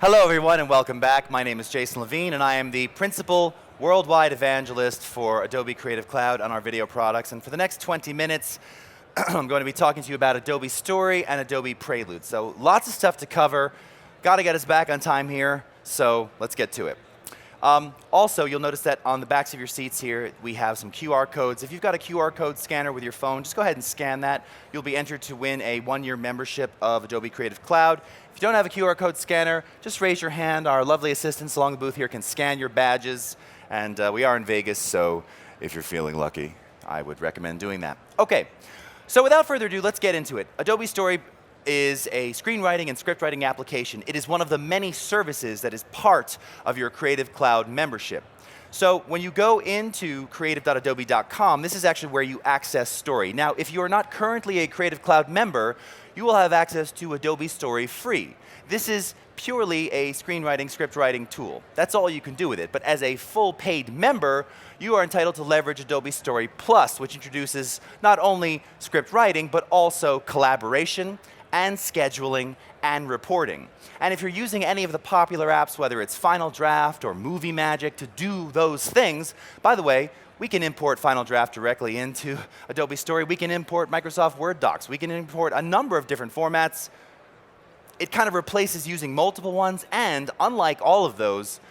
Hello, everyone, and welcome back. My name is Jason Levine, and I am the Principal Worldwide Evangelist for Adobe Creative Cloud on our video products. And for the next 20 minutes, I'm going to be talking to you about Adobe Story and Adobe Prelude. So lots of stuff to cover. Got to get us back on time here, so let's get to it. Also, you'll notice that on the backs of your seats here, we have some QR codes. If you've got a QR code scanner with your phone, just go ahead and scan that. You'll be entered to win a one-year membership of Adobe Creative Cloud. If you don't have a QR code scanner, just raise your hand. Our lovely assistants along the booth here can scan your badges. And we are in Vegas, so if you're feeling lucky, I would recommend doing that. Okay, so without further ado, let's get into it. Adobe Story is a screenwriting and script writing application. It is one of the many services that is part of your Creative Cloud membership. So when you go into creative.adobe.com, this is actually where you access Story. Now, if you are not currently a Creative Cloud member, you will have access to Adobe Story free. This is purely a screenwriting, script writing tool. That's all you can do with it. But as a full paid member, you are entitled to leverage Adobe Story Plus, which introduces not only script writing, but also collaboration and scheduling and reporting. And if you're using any of the popular apps, whether it's Final Draft or Movie Magic, to do those things, by the way, we can import Final Draft directly into Adobe Story. We can import Microsoft Word docs. We can import a number of different formats. It kind of replaces using multiple ones, and unlike all of those,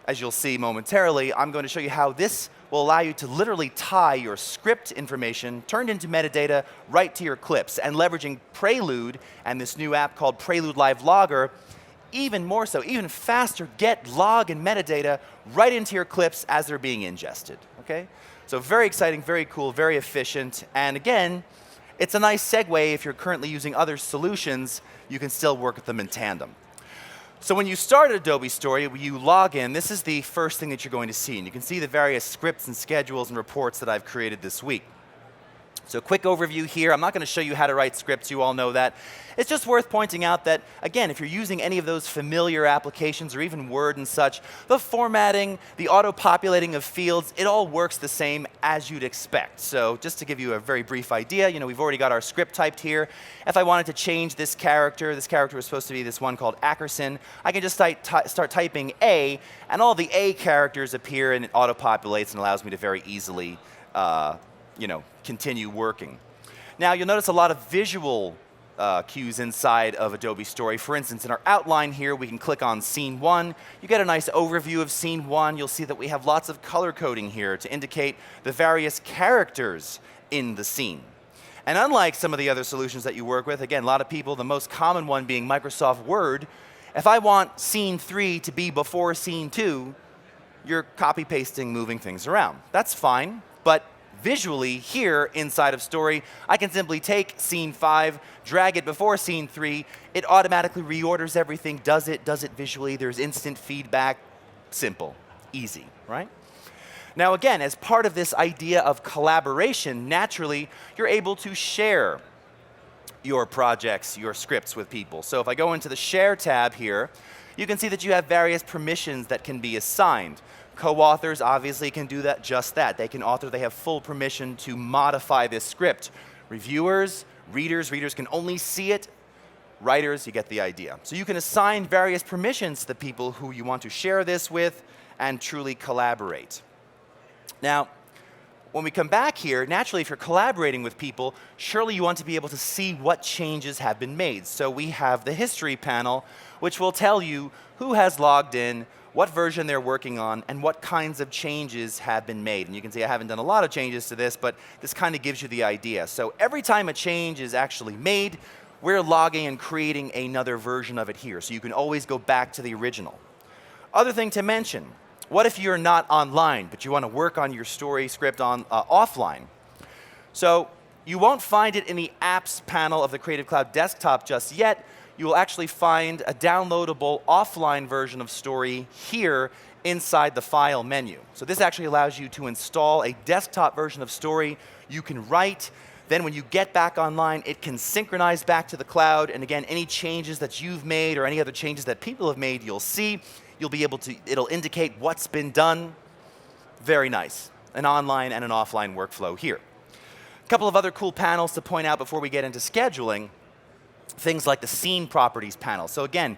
as you'll see momentarily, I'm going to show you how this will allow you to literally tie your script information turned into metadata right to your clips, and leveraging Prelude and this new app called Prelude Live Logger, even more so, even faster, get log and metadata right into your clips as they're being ingested, okay? So very exciting, very cool, very efficient, and again, it's a nice segue if you're currently using other solutions, you can still work with them in tandem. So when you start Adobe Story, you log in, this is the first thing that you're going to see, and you can see the various scripts and schedules and reports that I've created this week. So a quick overview here. I'm not going to show you how to write scripts, you all know that. It's just worth pointing out that, again, if you're using any of those familiar applications or even Word and such, the formatting, the auto-populating of fields, it all works the same as you'd expect. So just to give you a very brief idea, we've already got our script typed here. If I wanted to change this character was supposed to be this one called Ackerson, I can just start typing A, and all the A characters appear and it auto-populates and allows me to very easily continue working. Now, you'll notice a lot of visual cues inside of Adobe Story. For instance, in our outline here, we can click on Scene 1. You get a nice overview of Scene 1. You'll see that we have lots of color coding here to indicate the various characters in the scene. And unlike some of the other solutions that you work with, again, a lot of people, the most common one being Microsoft Word, if I want Scene 3 to be before Scene 2, you're copy-pasting, moving things around. That's fine, but visually, here inside of Story, I can simply take Scene 5, drag it before Scene 3, it automatically reorders everything, does it visually, there's instant feedback, simple, easy, right? Now again, as part of this idea of collaboration, naturally, you're able to share your projects, your scripts with people. So if I go into the Share tab here, you can see that you have various permissions that can be assigned. Co-authors obviously can do just that. They can author, they have full permission to modify this script. Reviewers, readers can only see it. Writers, you get the idea. So you can assign various permissions to the people who you want to share this with and truly collaborate. Now, when we come back here, naturally, if you're collaborating with people, surely you want to be able to see what changes have been made. So we have the history panel, which will tell you who has logged in, what version they're working on, and what kinds of changes have been made. And you can see I haven't done a lot of changes to this, but this kind of gives you the idea. So every time a change is actually made, we're logging and creating another version of it here. So you can always go back to the original. Other thing to mention, what if you're not online, but you want to work on your story script offline? So you won't find it in the Apps panel of the Creative Cloud desktop just yet. You will actually find a downloadable offline version of Story here inside the File menu. So this actually allows you to install a desktop version of Story. You can write. Then when you get back online, it can synchronize back to the cloud. And again, any changes that you've made or any other changes that people have made, you'll see. You'll be able to, it'll indicate what's been done. Very nice. An online and an offline workflow here. A couple of other cool panels to point out before we get into scheduling. Things like the Scene Properties panel. So again,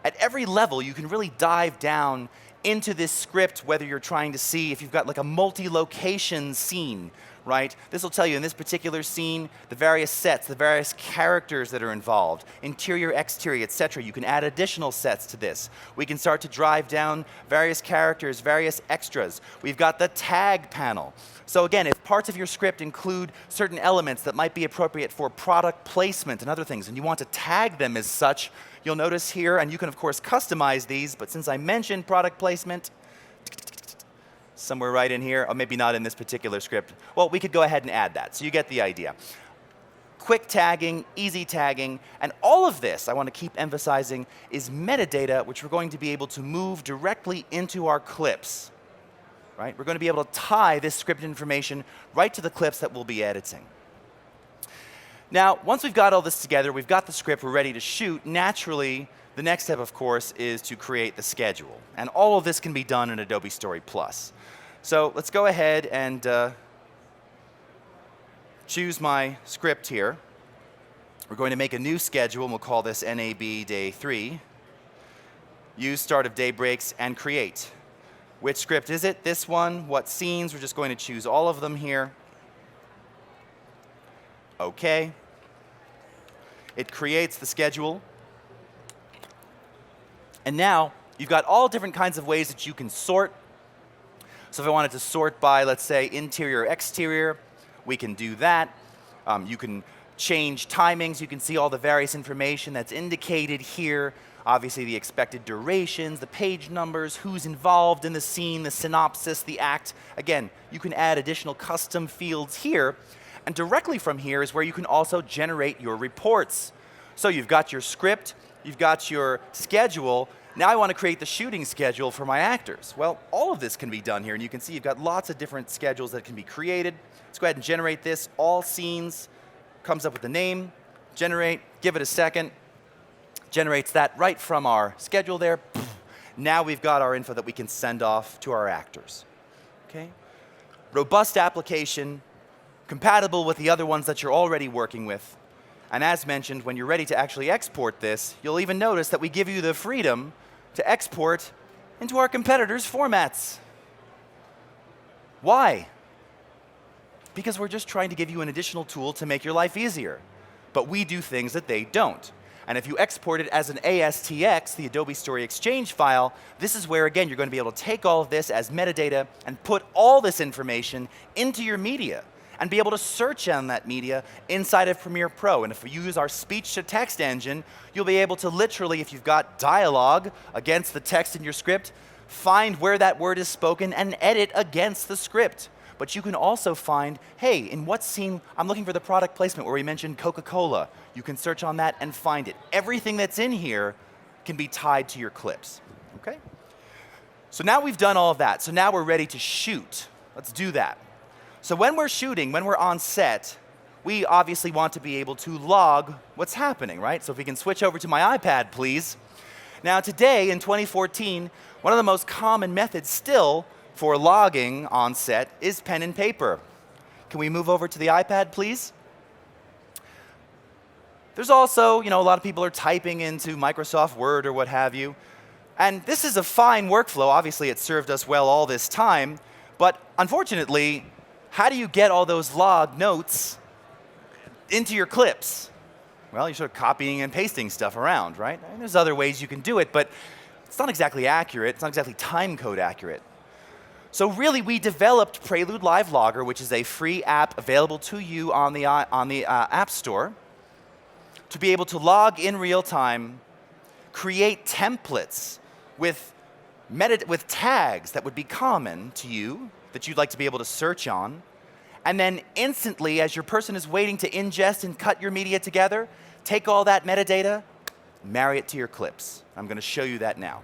at every level, you can really dive down into this script, whether you're trying to see if you've got like a multi-location scene, right? This will tell you in this particular scene, the various sets, the various characters that are involved, interior, exterior, etc. You can add additional sets to this. We can start to drive down various characters, various extras. We've got the tag panel. So again, if parts of your script include certain elements that might be appropriate for product placement and other things, and you want to tag them as such, you'll notice here, and you can of course customize these, but since I mentioned product placement, somewhere right in here, or maybe not in this particular script, well, we could go ahead and add that, so you get the idea. Quick tagging, easy tagging, and all of this, I want to keep emphasizing, is metadata which we're going to be able to move directly into our clips. Right? We're going to be able to tie this script information right to the clips that we'll be editing. Now, once we've got all this together, we've got the script, we're ready to shoot, naturally, the next step, of course, is to create the schedule. And all of this can be done in Adobe Story Plus. So let's go ahead and choose my script here. We're going to make a new schedule, and we'll call this NAB Day 3. Use start of day breaks and create. Which script is it? This one. What scenes? We're just going to choose all of them here. OK. It creates the schedule. And now, you've got all different kinds of ways that you can sort. So if I wanted to sort by, let's say, interior, exterior, we can do that. You can change timings. You can see all the various information that's indicated here. Obviously, the expected durations, the page numbers, who's involved in the scene, the synopsis, the act. Again, you can add additional custom fields here. And directly from here is where you can also generate your reports. So you've got your script, you've got your schedule. Now I want to create the shooting schedule for my actors. Well, all of this can be done here. And you can see you've got lots of different schedules that can be created. Let's go ahead and generate this. All scenes comes up with the name. Generate, give it a second. Generates that right from our schedule there. Now we've got our info that we can send off to our actors. Okay? Robust application, compatible with the other ones that you're already working with. And as mentioned, when you're ready to actually export this, you'll even notice that we give you the freedom to export into our competitors' formats. Why? Because we're just trying to give you an additional tool to make your life easier. But we do things that they don't. And if you export it as an ASTX, the Adobe Story Exchange file, this is where, again, you're going to be able to take all of this as metadata and put all this information into your media and be able to search on that media inside of Premiere Pro. And if we use our speech-to-text engine, you'll be able to literally, if you've got dialogue against the text in your script, find where that word is spoken and edit against the script. But you can also find, hey, in what scene, I'm looking for the product placement where we mentioned Coca-Cola. You can search on that and find it. Everything that's in here can be tied to your clips, okay? So now we've done all of that. So now we're ready to shoot. Let's do that. So when we're shooting, when we're on set, we obviously want to be able to log what's happening, right? So if we can switch over to my iPad, please. Now today, in 2014, one of the most common methods still for logging on set is pen and paper. Can we move over to the iPad, please? There's also, a lot of people are typing into Microsoft Word or what have you. And this is a fine workflow. Obviously, it served us well all this time. But unfortunately, how do you get all those log notes into your clips? Well, you're sort of copying and pasting stuff around, right? And there's other ways you can do it, but it's not exactly accurate. It's not exactly time code accurate. So really, we developed Prelude Live Logger, which is a free app available to you on the App Store, to be able to log in real time, create templates with tags that would be common to you, that you'd like to be able to search on, and then instantly, as your person is waiting to ingest and cut your media together, take all that metadata, marry it to your clips. I'm going to show you that now.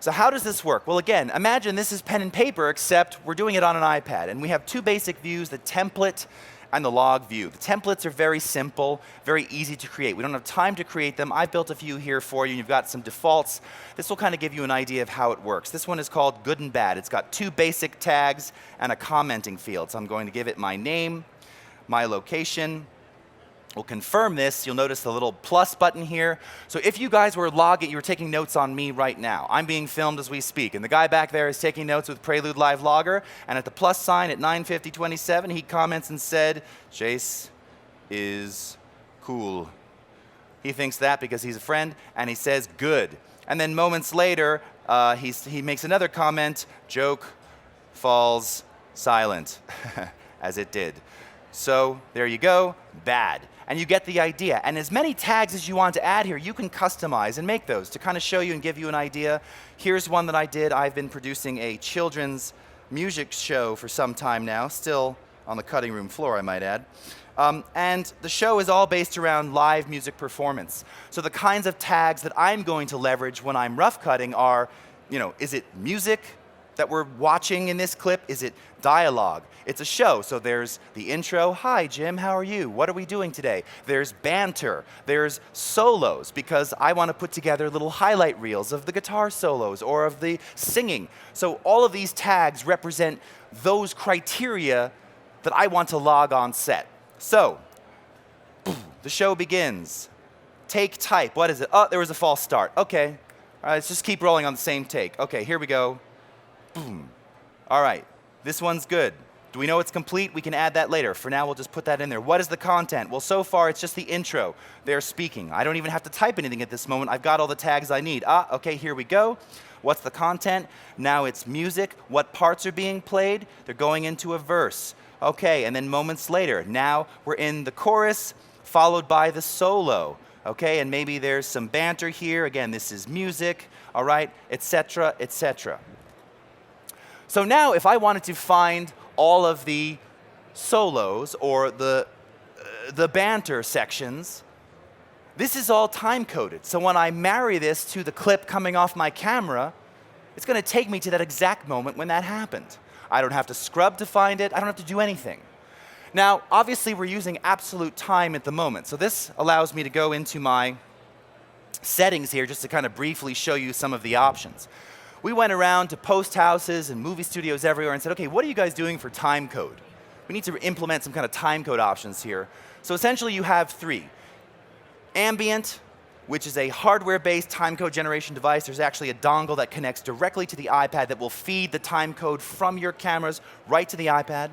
So how does this work? Well, again, imagine this is pen and paper, except we're doing it on an iPad. And we have two basic views, the template and the log view. The templates are very simple, very easy to create. We don't have time to create them. I've built a few here for you. You've got some defaults. This will kind of give you an idea of how it works. This one is called Good and Bad. It's got two basic tags and a commenting field. So I'm going to give it my name, my location, We'll confirm this. You'll notice the little plus button here. So if you guys were logging, you were taking notes on me right now. I'm being filmed as we speak, and the guy back there is taking notes with Prelude Live Logger, and at the plus sign at 9:50:27, he comments and said, Jace is cool. He thinks that because he's a friend, and he says good. And then moments later, he makes another comment, joke falls silent, as it did. So there you go, bad. And you get the idea. And as many tags as you want to add here, you can customize and make those to kind of show you and give you an idea. Here's one that I did. I've been producing a children's music show for some time now, still on the cutting room floor, I might add. And the show is all based around live music performance. So the kinds of tags that I'm going to leverage when I'm rough cutting are, is it music that we're watching in this clip? Is it dialogue? It's a show, so there's the intro. Hi, Jim, how are you? What are we doing today? There's banter. There's solos, because I want to put together little highlight reels of the guitar solos or of the singing. So all of these tags represent those criteria that I want to log on set. So, the show begins. Take type, what is it? Oh, there was a false start. Okay, all right, let's just keep rolling on the same take. Okay, here we go. Boom. All right, this one's good. Do we know it's complete? We can add that later. For now, we'll just put that in there. What is the content? Well, so far, it's just the intro. They're speaking. I don't even have to type anything at this moment. I've got all the tags I need. Okay, here we go. What's the content? Now it's music. What parts are being played? They're going into a verse. Okay, and then moments later, now we're in the chorus, followed by the solo. Okay, and maybe there's some banter here. Again, this is music, all right, etc., etc. So now, if I wanted to find all of the solos or the banter sections, this is all time-coded. So when I marry this to the clip coming off my camera, it's going to take me to that exact moment when that happened. I don't have to scrub to find it. I don't have to do anything. Now, obviously, we're using absolute time at the moment. So this allows me to go into my settings here just to kind of briefly show you some of the options. We went around to post houses and movie studios everywhere and said, okay, what are you guys doing for time code? We need to implement some kind of time code options here. So essentially, you have three. Ambient, which is a hardware-based timecode generation device. There's actually a dongle that connects directly to the iPad that will feed the timecode from your cameras right to the iPad.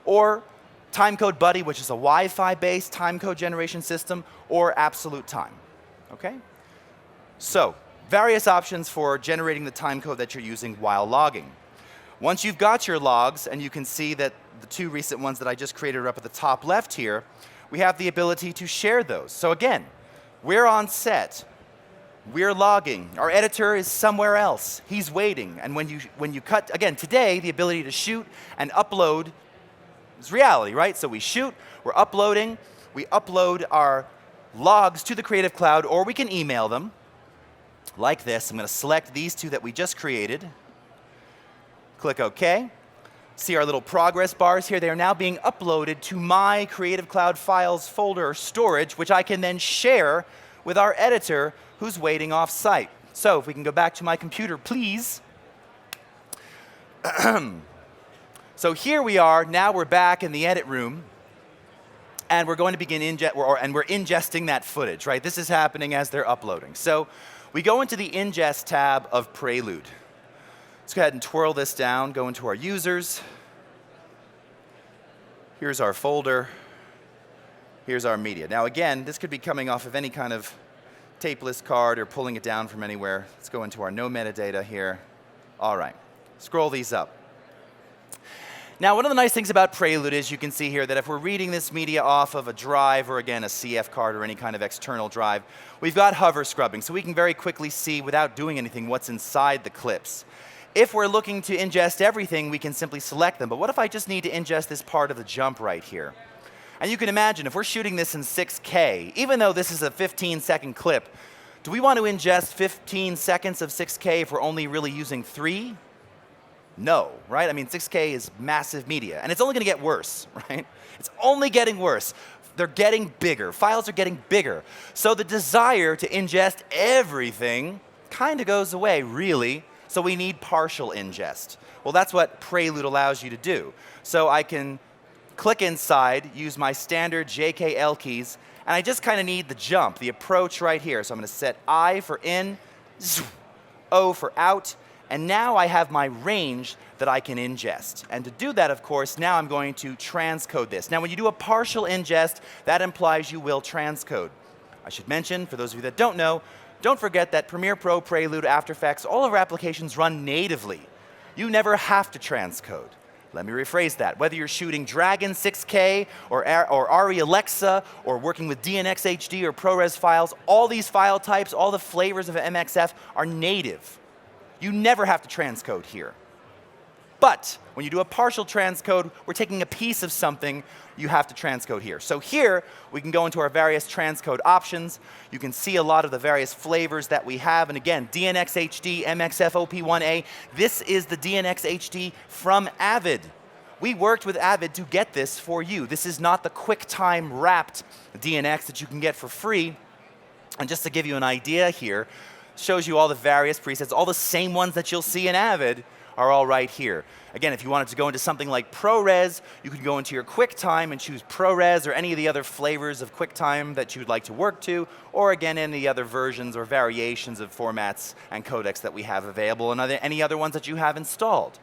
Or Timecode Buddy, which is a Wi-Fi-based timecode generation system, or Absolute Time. Okay? So, various options for generating the timecode that you're using while logging. Once you've got your logs, and you can see that the two recent ones that I just created are up at the top left here, we have the ability to share those. So again, we're on set. We're logging. Our editor is somewhere else. He's waiting. And when you cut, again, today, the ability to shoot and upload is reality, right? So we shoot, we're uploading, we upload our logs to the Creative Cloud, or we can email them like this. I'm going to select these two that we just created. Click OK. See our little progress bars here. They are now being uploaded to my Creative Cloud Files folder or storage, which I can then share with our editor who's waiting off-site. So if we can go back to my computer, please. So here we are. Now we're back in the edit room. And we're going to begin we're ingesting that footage, right? This is happening as they're uploading. So we go into the Ingest tab of Prelude. Let's go ahead and twirl this down, go into our users. Here's our folder. Here's our media. Now again, this could be coming off of any kind of tapeless card or pulling it down from anywhere. Let's go into our no metadata here. All right, scroll these up. Now, one of the nice things about Prelude is you can see here that if we're reading this media off of a drive or, again, a CF card or any kind of external drive, we've got hover scrubbing, so we can very quickly see, without doing anything, what's inside the clips. If we're looking to ingest everything, we can simply select them. But what if I just need to ingest this part of the jump right here? And you can imagine, if we're shooting this in 6K, even though this is a 15-second clip, do we want to ingest 15 seconds of 6K if we're only really using 3? No, right? I mean, 6K is massive media, and it's only going to get worse, right? It's only getting worse. They're getting bigger. Files are getting bigger. So the desire to ingest everything kind of goes away, really. So we need partial ingest. Well, that's what Prelude allows you to do. So I can click inside, use my standard JKL keys, and I just kind of need the jump, the approach right here. So I'm going to set I for in, O for out, and now I have my range that I can ingest. And to do that, of course, now I'm going to transcode this. Now, when you do a partial ingest, that implies you will transcode. I should mention, for those of you that don't know, don't forget that Premiere Pro, Prelude, After Effects, all of our applications run natively. You never have to transcode. Let me rephrase that. Whether you're shooting Dragon 6K or ARRI Alexa or working with DNX HD or ProRes files, all these file types, all the flavors of MXF are native. You never have to transcode here. But when you do a partial transcode, we're taking a piece of something, you have to transcode here. So here, we can go into our various transcode options. You can see a lot of the various flavors that we have. And again, DNX HD, MXF OP1A. This is the DNX HD from Avid. We worked with Avid to get this for you. This is not the QuickTime wrapped DNX that you can get for free. And just to give you an idea here, shows you all the various presets, all the same ones that you'll see in Avid are all right here. Again, if you wanted to go into something like ProRes, you could go into your QuickTime and choose ProRes or any of the other flavors of QuickTime that you would like to work to, or again, any other versions or variations of formats and codecs that we have available, and any other ones that you have installed.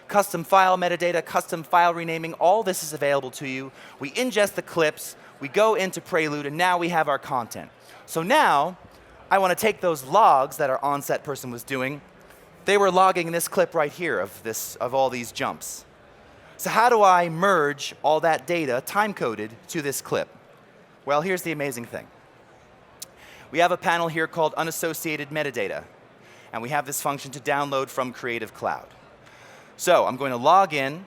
Custom file metadata, custom file renaming, all this is available to you. We ingest the clips, we go into Prelude, and now we have our content. So now, I want to take those logs that our on-set person was doing. They were logging this clip right here of all these jumps. So how do I merge all that data, time-coded, to this clip? Well, here's the amazing thing. We have a panel here called Unassociated Metadata, and we have this function to download from Creative Cloud. So I'm going to log in.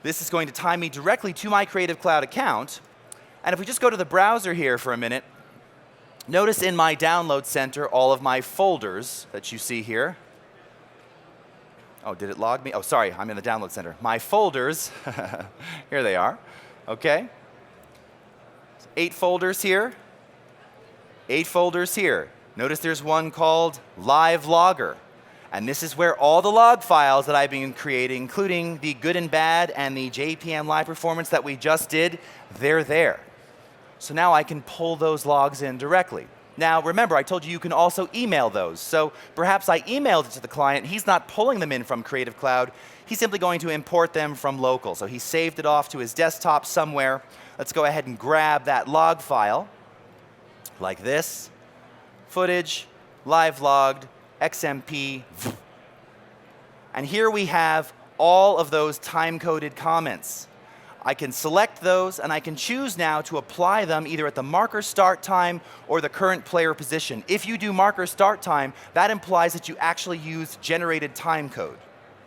This is going to tie me directly to my Creative Cloud account. And if we just go to the browser here for a minute, notice in my download center all of my folders that you see here. Oh, did it log me? Oh, sorry, I'm in the download center. My folders, here they are, okay? 8 folders here, 8 folders here. Notice there's one called Live Logger. And this is where all the log files that I've been creating, including the good and bad and the JPM live performance that we just did, they're there. So now I can pull those logs in directly. Now remember, I told you you can also email those. So perhaps I emailed it to the client. He's not pulling them in from Creative Cloud. He's simply going to import them from local. So he saved it off to his desktop somewhere. Let's go ahead and grab that log file like this. Footage, live logged, XMP. And here we have all of those time-coded comments. I can select those, and I can choose now to apply them either at the marker start time or the current player position. If you do marker start time, that implies that you actually use generated time code,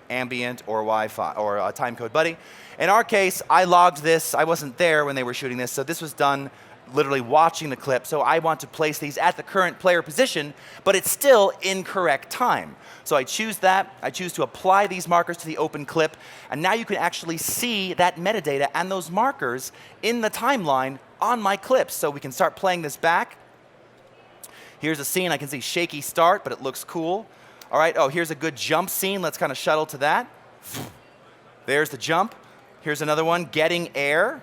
ambient or Wi-Fi or time code buddy. In our case, I logged this. I wasn't there when they were shooting this, so this was done literally watching the clip. So I want to place these at the current player position, but it's still incorrect time. So I choose that. I choose to apply these markers to the open clip, and now you can actually see that metadata and those markers in the timeline on my clips. So we can start playing this back. Here's a scene. I can see shaky start, but it looks cool. All right, oh, here's a good jump scene. Let's kind of shuttle to that. There's the jump. Here's another one, getting air.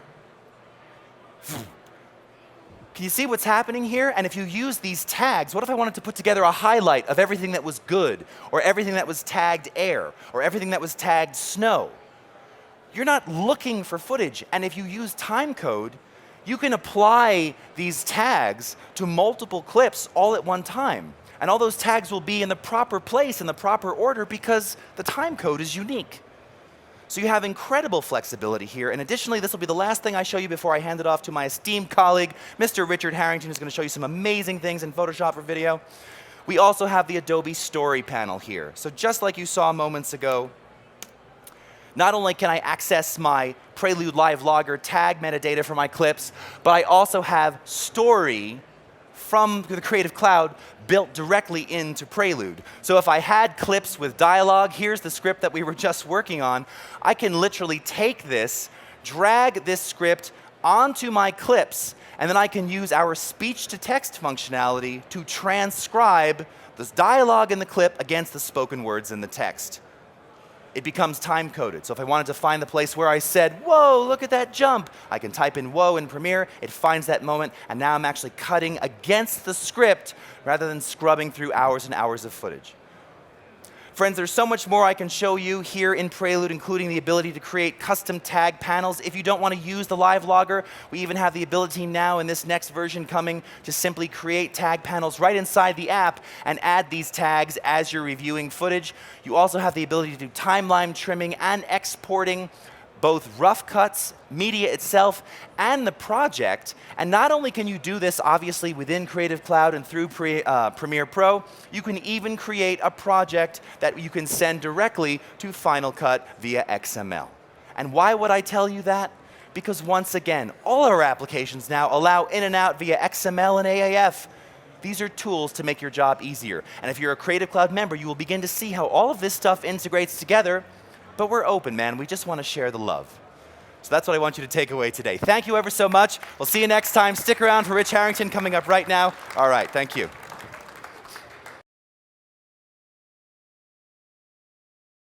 Can you see what's happening here? And if you use these tags, what if I wanted to put together a highlight of everything that was good, or everything that was tagged air, or everything that was tagged snow? You're not looking for footage. And if you use timecode, you can apply these tags to multiple clips all at one time. And all those tags will be in the proper place, in the proper order, because the timecode is unique. So you have incredible flexibility here. And additionally, this will be the last thing I show you before I hand it off to my esteemed colleague, Mr. Richard Harrington, who's going to show you some amazing things in Photoshop for video. We also have the Adobe Story panel here. So just like you saw moments ago, not only can I access my Prelude Live Logger tag metadata for my clips, but I also have Story from the Creative Cloud built directly into Prelude. So if I had clips with dialogue, here's the script that we were just working on, I can literally take this, drag this script onto my clips, and then I can use our speech-to-text functionality to transcribe this dialogue in the clip against the spoken words in the text. it becomes time-coded. So if I wanted to find the place where I said, whoa, look at that jump, I can type in whoa in Premiere, it finds that moment, and now I'm actually cutting against the script rather than scrubbing through hours and hours of footage. Friends, there's so much more I can show you here in Prelude, including the ability to create custom tag panels. If you don't want to use the live logger, we even have the ability now in this next version coming to simply create tag panels right inside the app and add these tags as you're reviewing footage. You also have the ability to do timeline trimming and exporting both rough cuts, media itself, and the project. And not only can you do this, obviously, within Creative Cloud and through Premiere Pro, you can even create a project that you can send directly to Final Cut via XML. And why would I tell you that? Because once again, all our applications now allow in and out via XML and AAF. These are tools to make your job easier. And if you're a Creative Cloud member, you will begin to see how all of this stuff integrates together. But we're open, man. We just want to share the love. So that's what I want you to take away today. Thank you ever so much. We'll see you next time. Stick around for Rich Harrington coming up right now. All right, thank you.